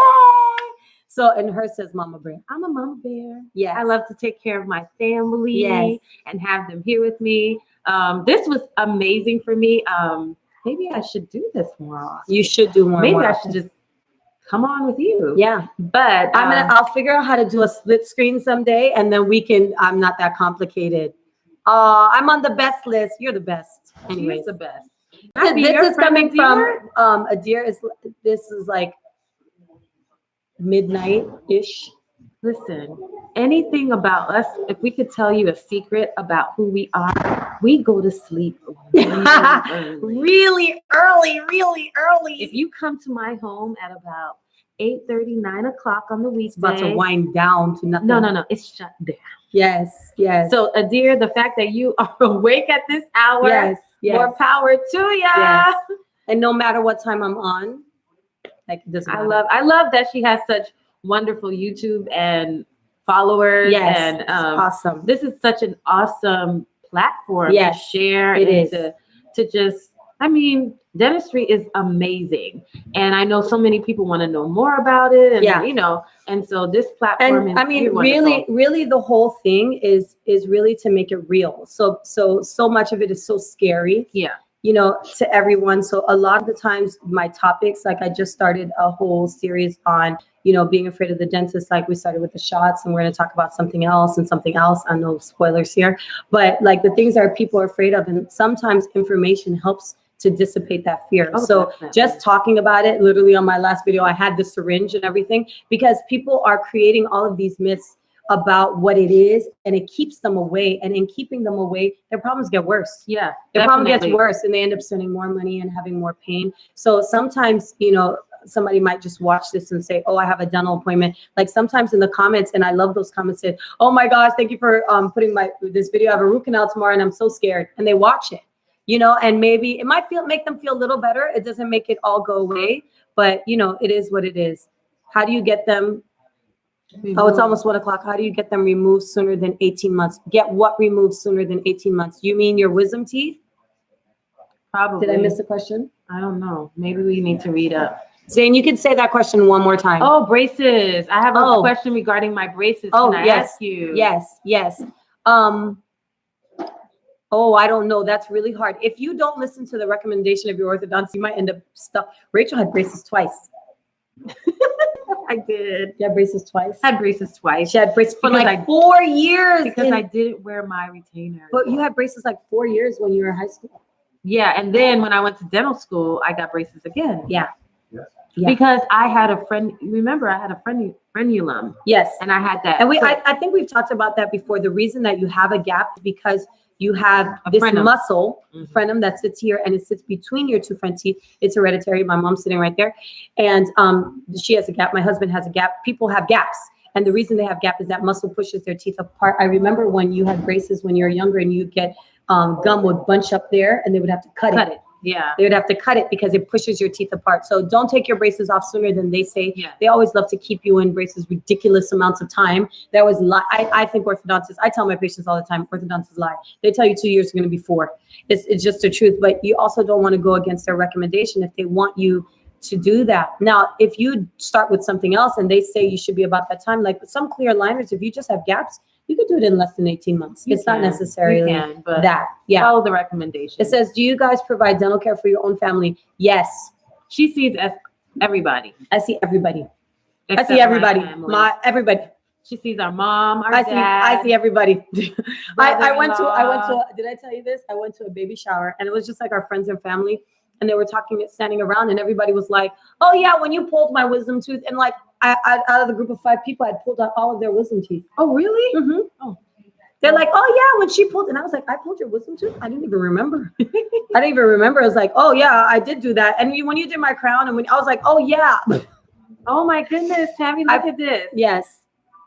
So, and hers says Mama Bear. I'm a mama bear. Yeah. I love to take care of my family and have them here with me. This was amazing for me. Maybe I should do this more often. You should do more. Maybe I should just come on with you. Yeah. But I'll figure out how to do a split screen someday, and then I'm not that complicated. I'm on the best list. You're the best. Anyways. You're the best. This is coming from Adir. This is like midnight-ish. Listen, anything about us, if we could tell you a secret about who we are, we go to sleep really early. If you come to my home at about 8:30, 9 o'clock on the weekday, it's about to wind down to nothing. No, it's shut down. Yes. So, Adir, the fact that you are awake at this hour, more power to you. Yes. And no matter what time I'm on, like it doesn't matter. I love that she has such wonderful YouTube and followers. Yes, and awesome. This is such an awesome platform to share to just. I mean, dentistry is amazing, and I know so many people want to know more about it. And, you know, and so this platform. And I mean, really, the whole thing is really to make it real. So much of it is so scary. Yeah. You know, to everyone. So a lot of the times my topics, like I just started a whole series on, you know, being afraid of the dentist. Like we started with the shots, and we're going to talk about something else. I know spoilers here, but like the things that people are afraid of. And sometimes information helps to dissipate that fear. So just talking about it, literally on my last video, I had the syringe and everything, because people are creating all of these myths about what it is, and it keeps them away. And in keeping them away, their problems get worse. Yeah, their problem gets worse, and they end up spending more money and having more pain. So sometimes, you know, somebody might just watch this and say, oh, I have a dental appointment. Like sometimes in the comments, and I love those comments, said, oh my gosh, thank you for putting this video. I have a root canal tomorrow and I'm so scared. And they watch it, you know, and maybe it might make them feel a little better. It doesn't make it all go away, but you know, it is what it is. How do you get them? Oh, it's almost 1 o'clock. How do you get them removed sooner than 18 months? Get what removed sooner than 18 months? You mean your wisdom teeth? Probably. Did I miss the question? I don't know. Maybe we need to read up. Zane, you can say that question one more time. Oh, braces. I have a question regarding my braces. Oh, Can I ask you? Yes, yes. Oh, I don't know. That's really hard. If you don't listen to the recommendation of your orthodontist, you might end up stuck. Rachel had braces twice. I did. You had braces twice? Had braces twice. She had braces for like 4 years. Because I didn't wear my retainer. But you had braces like 4 years when you were in high school. Yeah, and then when I went to dental school, I got braces again. Yeah. Yeah. Because I had a friend, remember I had a frenulum. Yes. And I had that. And I think we've talked about that before. The reason that you have a gap is because you have this muscle, frenum, that sits here and it sits between your two front teeth. It's hereditary. My mom's sitting right there. And she has a gap. My husband has a gap. People have gaps. And the reason they have gap is that muscle pushes their teeth apart. I remember when you had braces when you were younger and you'd get gum would bunch up there and they would have to cut it. Yeah. They would have to cut it because it pushes your teeth apart. So don't take your braces off sooner than they say. Yeah. They always love to keep you in braces ridiculous amounts of time. That was I think orthodontists, I tell my patients all the time, orthodontists lie. They tell you 2 years is going to be 4. It's just the truth. But you also don't want to go against their recommendation if they want you to do that. Now, if you start with something else and they say you should be about that time, like with some clear aligners, if you just have gaps, you could do it in less than 18 months. It's not necessarily that. Yeah. Follow the recommendation. It says, do you guys provide dental care for your own family? Yes. She sees everybody. I see everybody. I see everybody. Everybody. She sees our mom, our dad. I see everybody. I went to, did I tell you this? I went to a baby shower and it was just like our friends and family. And they were standing around and everybody was like, oh yeah, when you pulled my wisdom tooth, and like out of the group of 5 people, I pulled out all of their wisdom teeth. Oh, really? Mm-hmm. Oh. They're like, oh yeah, when she pulled, and I was like, I pulled your wisdom tooth? I didn't even remember. I didn't even remember. I was like, oh yeah, I did do that. And when you did my crown, and when I was like, oh yeah. Oh my goodness, Tammy, look at this. Yes.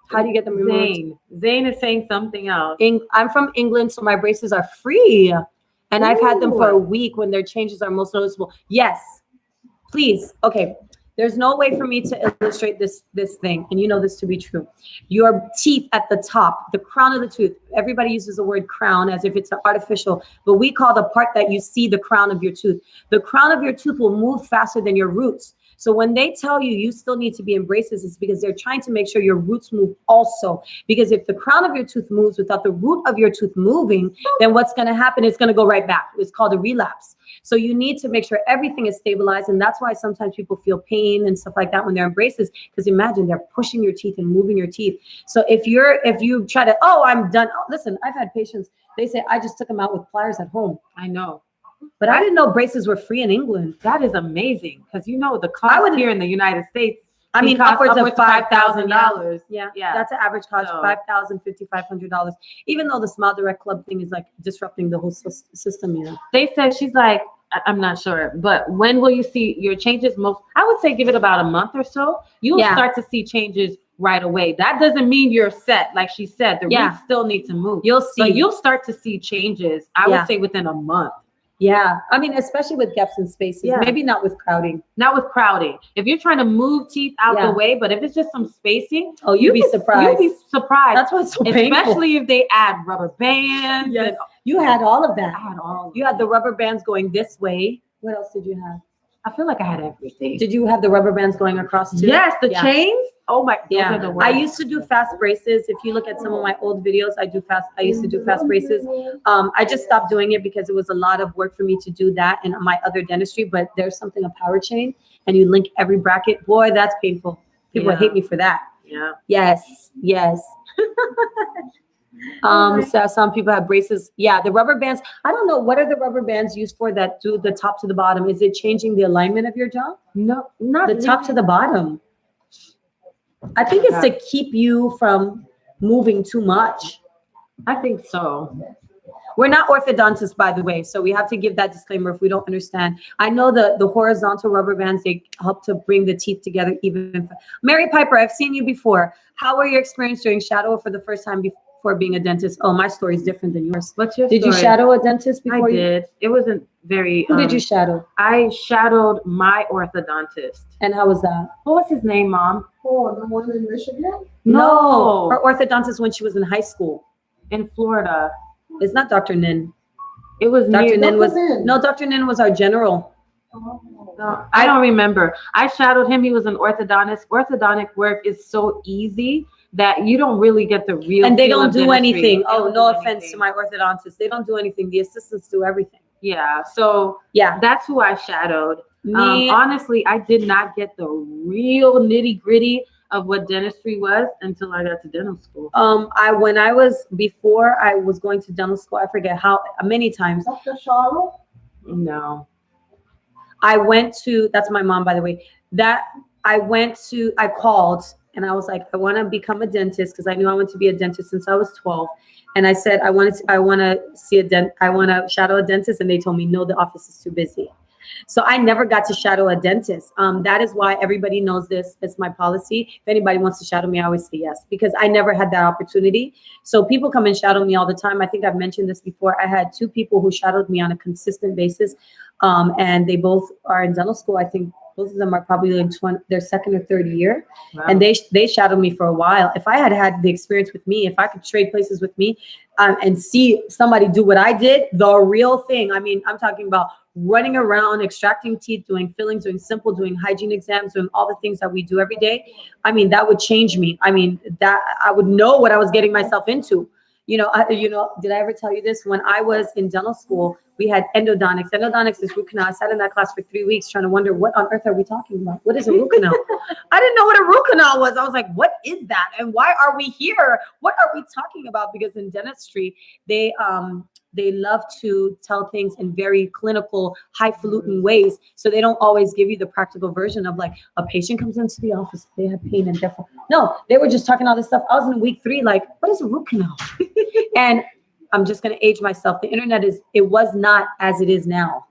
How do you get them removed? Zane is saying something else. I'm from England, so my braces are free. And I've had them for a week when their changes are most noticeable. Yes, please. Okay. There's no way for me to illustrate this thing. And you know this to be true. Your teeth at the top, the crown of the tooth. Everybody uses the word crown as if it's artificial, but we call the part that you see the crown of your tooth. The crown of your tooth will move faster than your roots. So when they tell you you still need to be in braces, it's because they're trying to make sure your roots move also. Because if the crown of your tooth moves without the root of your tooth moving, then what's going to happen is going to go right back. It's called a relapse. So you need to make sure everything is stabilized. And that's why sometimes people feel pain and stuff like that when they're in braces, because imagine they're pushing your teeth and moving your teeth. So if you try to, oh, I'm done. Oh, listen, I've had patients, they say, I just took them out with pliers at home. I know. But I didn't know braces were free in England. That is amazing. Because you know the cost here in the United States. I mean, upwards of $5,000. Yeah. That's an average cost, $5,000, $5,500. Even though the Smile Direct Club thing is like disrupting the whole system, you know. They said, she's like, I'm not sure, but when will you see your changes? I would say give it about a month or so. You'll start to see changes right away. That doesn't mean you're set. Like she said, the roots still need to move. You'll see. But you'll start to see changes, I would say, within a month. Yeah. I mean, especially with gaps and spaces. Yeah. Maybe not with crowding. Not with crowding. If you're trying to move teeth out the way, but if it's just some spacing, you'd be surprised. You'd be surprised. That's what's so painful. Especially if they add rubber bands. Yes. You had all of that. I had all of You had the rubber bands going this way. What else did you have? I feel like I had everything. Did you have the rubber bands going across too? Yes, the chains. Oh my, yeah. I used to do fast braces. If you look at some of my old videos, I used to do fast braces. I just stopped doing it because it was a lot of work for me to do that and my other dentistry. But there's something, a power chain, and you link every bracket. Boy, that's painful. People hate me for that. Yeah. Yes. Yes. So some people have braces. Yeah, the rubber bands. I don't know, what are the rubber bands used for that do the top to the bottom? Is it changing the alignment of your jaw? No, not the top to the bottom. I think it's to keep you from moving too much. I think so. We're not orthodontists, by the way, so we have to give that disclaimer if we don't understand. I know the horizontal rubber bands, they help to bring the teeth together even. Mary Piper, I've seen you before. How were your experience doing shadow for the first time before being a dentist? Oh, my story is different than yours. What's your Did story? you shadow a dentist before? I did. It wasn't very. Who did you shadow? I shadowed my orthodontist. And how was that? What was his name, Mom? Oh, the one in Michigan? No, her orthodontist when she was in high school. In Florida. It's not Dr. Nin. It was Dr. Nin was Nin. no. Dr. Nin was our general. No, I don't remember. I shadowed him. He was an orthodontist. Orthodontic work is so easy that you don't really get the real. And they feel don't of do dentistry. anything. They Oh, don't no do offense anything. to my orthodontist. They don't do anything. The assistants do everything. Yeah. So Yeah. that's who I shadowed. Me, Honestly, I did not get the real nitty gritty of what dentistry was until I got to dental school. before I was going to dental school, I forget how many times Dr. Charlotte? No. I went to, that's my mom, by the way, I called and I was like, I want to become a dentist because I knew I wanted to be a dentist since I was 12. And I said, I want to shadow a dentist. And they told me, no, the office is too busy. So I never got to shadow a dentist. That is why everybody knows this. It's my policy. If anybody wants to shadow me, I always say yes, because I never had that opportunity. So people come and shadow me all the time. I think I've mentioned this before. I had 2 people who shadowed me on a consistent basis. And they both are in dental school. I think both of them are probably in their second or third year. Wow. And they shadowed me for a while. If I had had the experience with me, if I could trade places with me and see somebody do what I did, the real thing. I mean, I'm talking about running around, extracting teeth, doing fillings, doing simple, doing hygiene exams, doing all the things that we do every day. I mean, that would change me. I mean, that I would know what I was getting myself into. Did I ever tell you this? When I was in dental school, we had endodontics. Endodontics is root canal. I sat in that class for 3 weeks trying to wonder, what on earth are we talking about? What is a root canal? I didn't know what a root canal was. I was like, what is that? And why are we here? What are we talking about? Because in dentistry, they love to tell things in very clinical, highfalutin ways. So they don't always give you the practical version of like a patient comes into the office, they have pain and therefore. No, they were just talking all this stuff. I was in week 3, like, what is a root canal? And I'm just going to age myself. The internet it was not as it is now.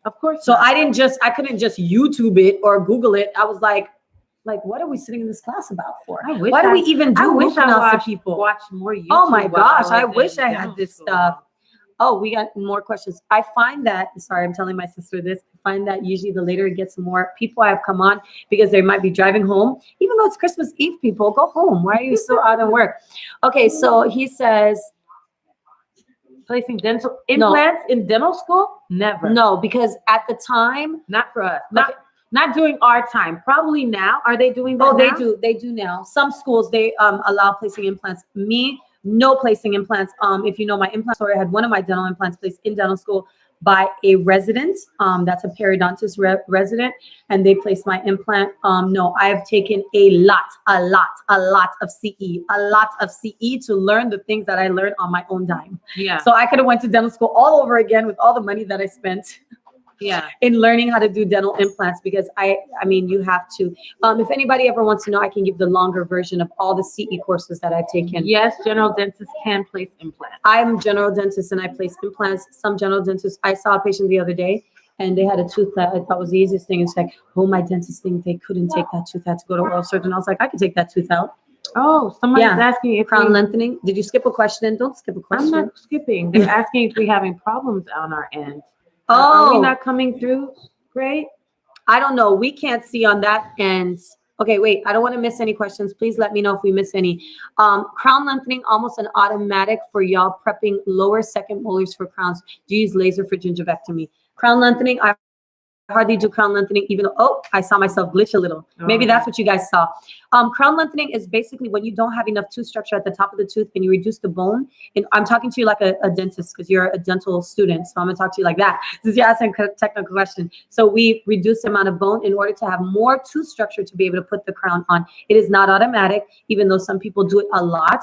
Of course. So I couldn't just YouTube it or Google it. I was like, what are we sitting in this class about for? Why do we even do root canals to people? Watch more YouTube. Oh my gosh, I was wish in I had dental this school. stuff. Oh, we got more questions. I find that, sorry, I'm telling my sister this. I find that usually the later it gets, more people have come on because they might be driving home. Even though it's Christmas Eve, people, go home. Why are you still out at work? Okay, so he says, placing dental implants in dental school? Never. no, because at the time, Not for us. Not during our time. Probably now. Are they doing that oh, now? they do now. Some schools, they allow placing implants. Me, no placing implants. If you know my implant story, I had one of my dental implants placed in dental school by a resident. That's a periodontist resident, and they placed my implant. No, I have taken a lot of CE to learn the things that I learned on my own dime. Yeah. So I could have went to dental school all over again with all the money that I spent. Yeah. In learning how to do dental implants, because I mean, you have to. If anybody ever wants to know, I can give the longer version of all the CE courses that I've taken. Yes, general dentists can place implants. I'm a general dentist and I place implants. Some general dentists, I saw a patient the other day and they had a tooth that I thought was the easiest thing. It's like, oh, my dentist think they couldn't take that tooth out to go to oral surgeon. I was like, I could take that tooth out. Oh, somebody's Yeah. asking if Crown lengthening. Did you skip a question? Don't skip a question. I'm not skipping. They're asking if we're having problems on our end. Are we Oh, not coming through? Great. I don't know. We can't see on that end. Okay, wait. I don't want to miss any questions. Please let me know if we miss any. Crown lengthening, almost an automatic for y'all prepping lower second molars for crowns. Do you use laser for gingivectomy? Crown lengthening, I hardly do crown lengthening, even though, oh, I saw myself glitch a little. Maybe that's what you guys saw. Crown lengthening is basically when you don't have enough tooth structure at the top of the tooth and you reduce the bone. And I'm talking to you like a dentist because you're a dental student. So I'm going to talk to you like that. Since you're asking a technical question. So we reduce the amount of bone in order to have more tooth structure to be able to put the crown on. It is not automatic, even though some people do it a lot.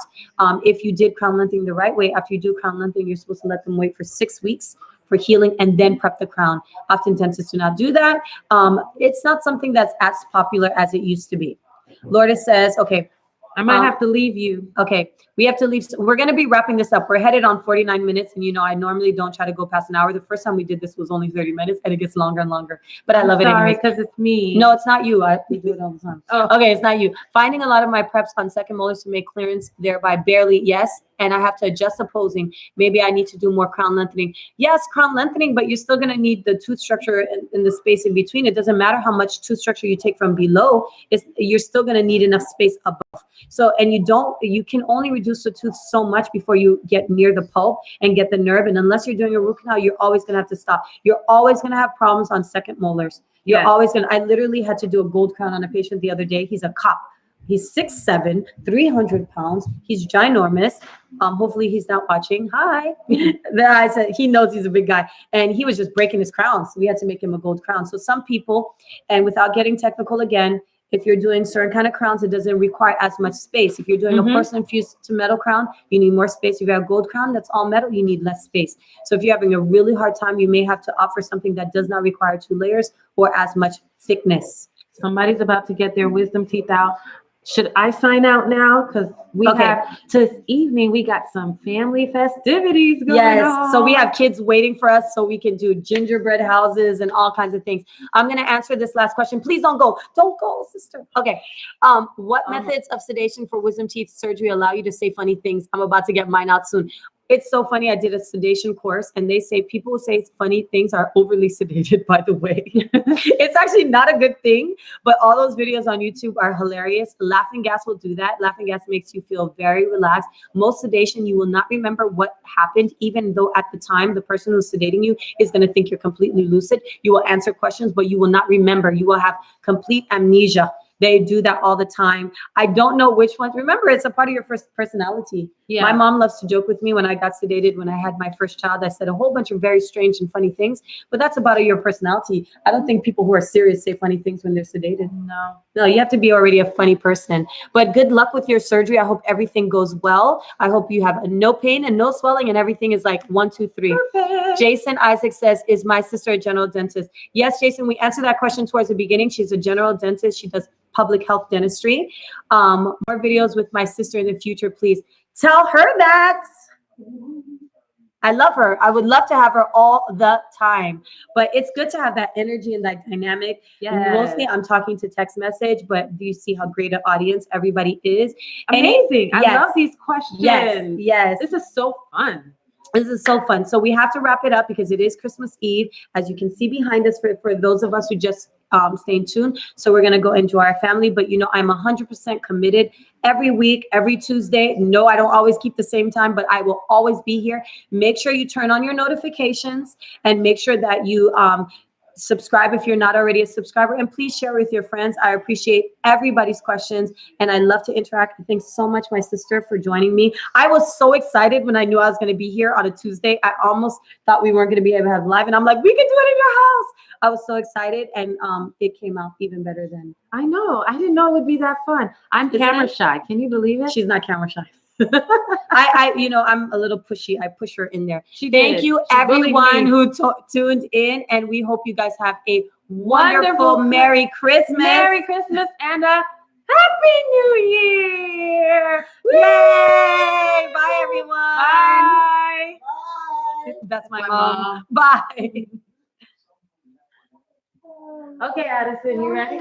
If you did crown lengthening the right way, after you do crown lengthening, you're supposed to let them wait for 6 weeks for healing and then prep the crown. Often dentists do not do that. It's not something that's as popular as it used to be. Lourdes says, okay, I might have to leave you. Okay, we have to leave. We're going to be wrapping this up. We're headed on 49 minutes. And, you know, I normally don't try to go past an hour. The first time we did this was only 30 minutes, and it gets longer and longer. But I love it Sorry, anyways. because it's me. No, it's not you. We do it all the time. Oh. Okay, it's not you. Finding a lot of my preps on second molars to make clearance, thereby barely, yes. And I have to adjust opposing. Maybe I need to do more crown lengthening. Yes, crown lengthening, but you're still going to need the tooth structure in the space in between. It doesn't matter how much tooth structure you take from below. You're still going to need enough space above. So, and you can only reduce the tooth so much before you get near the pulp and get the nerve. And unless you're doing a root canal, you're always going to have to stop. You're always going to have problems on second molars. You're always going to, I literally had to do a gold crown on a patient the other day. He's a cop. He's 6'7", 300 pounds. He's ginormous. Hopefully he's not watching. Hi. I said, he knows he's a big guy. And he was just breaking his crowns. So we had to make him a gold crown. So some people, and without getting technical again, if you're doing certain kind of crowns, it doesn't require as much space. If you're doing a porcelain infused to metal crown, you need more space. If you have a gold crown that's all metal, you need less space. So if you're having a really hard time, you may have to opt for something that does not require 2 layers or as much thickness. Somebody's about to get their wisdom teeth out. Should I sign out now? Because we have this evening, we got some family festivities going on. So we have kids waiting for us so we can do gingerbread houses and all kinds of things. I'm going to answer this last question. Please don't go. Don't go, sister. Okay. What methods of sedation for wisdom teeth surgery allow you to say funny things? I'm about to get mine out soon. It's so funny. I did a sedation course and they say people who say funny things are overly sedated, by the way. It's actually not a good thing, but all those videos on YouTube are hilarious. Laughing gas will do that. Laughing gas makes you feel very relaxed. Most sedation, you will not remember what happened, even though at the time the person who's sedating you is going to think you're completely lucid. You will answer questions, but you will not remember. You will have complete amnesia. They do that all the time. I don't know which ones. Remember, it's a part of your first personality. Yeah. My mom loves to joke with me when I got sedated when I had my first child. I said a whole bunch of very strange and funny things, but that's about your personality. I don't think people who are serious say funny things when they're sedated. No, you have to be already a funny person. But good luck with your surgery. I hope everything goes well. I hope you have no pain and no swelling and everything is like 1, 2, 3. Perfect. Jason Isaac says, is my sister a general dentist? Yes, Jason, we answered that question towards the beginning. She's a general dentist. She does public health dentistry. More videos with my sister in the future, please. Tell her that. I love her. I would love to have her all the time, but it's good to have that energy and that dynamic. Yes. Mostly I'm talking to text message, but do you see how great an audience everybody is? Amazing. I love these questions. Yes. This is so fun. This is so fun. So we have to wrap it up because it is Christmas Eve, as you can see behind us for those of us who just stay tuned. So we're going to go enjoy our family. But, you know, I'm 100% committed every week, every Tuesday. No, I don't always keep the same time, but I will always be here. Make sure you turn on your notifications and make sure that you subscribe if you're not already a subscriber, and please share with your friends. I appreciate everybody's questions and I love to interact. Thanks so much, my sister, for joining me. I was so excited when I knew I was going to be here on a Tuesday. I almost thought we weren't going to be able to have live, and I'm like, we can do it in your house. I was so excited, and it came out even better than I know. I didn't know it would be that fun. I'm camera shy. Can you believe it? She's not camera shy. I'm a little pushy. I push her in there. Thank you, everyone who tuned in, and we hope you guys have a wonderful Merry Christmas. Merry Christmas and a Happy New Year. Yay! Bye, everyone. Bye. Bye. That's my mom. Bye. Okay, Addison, you ready?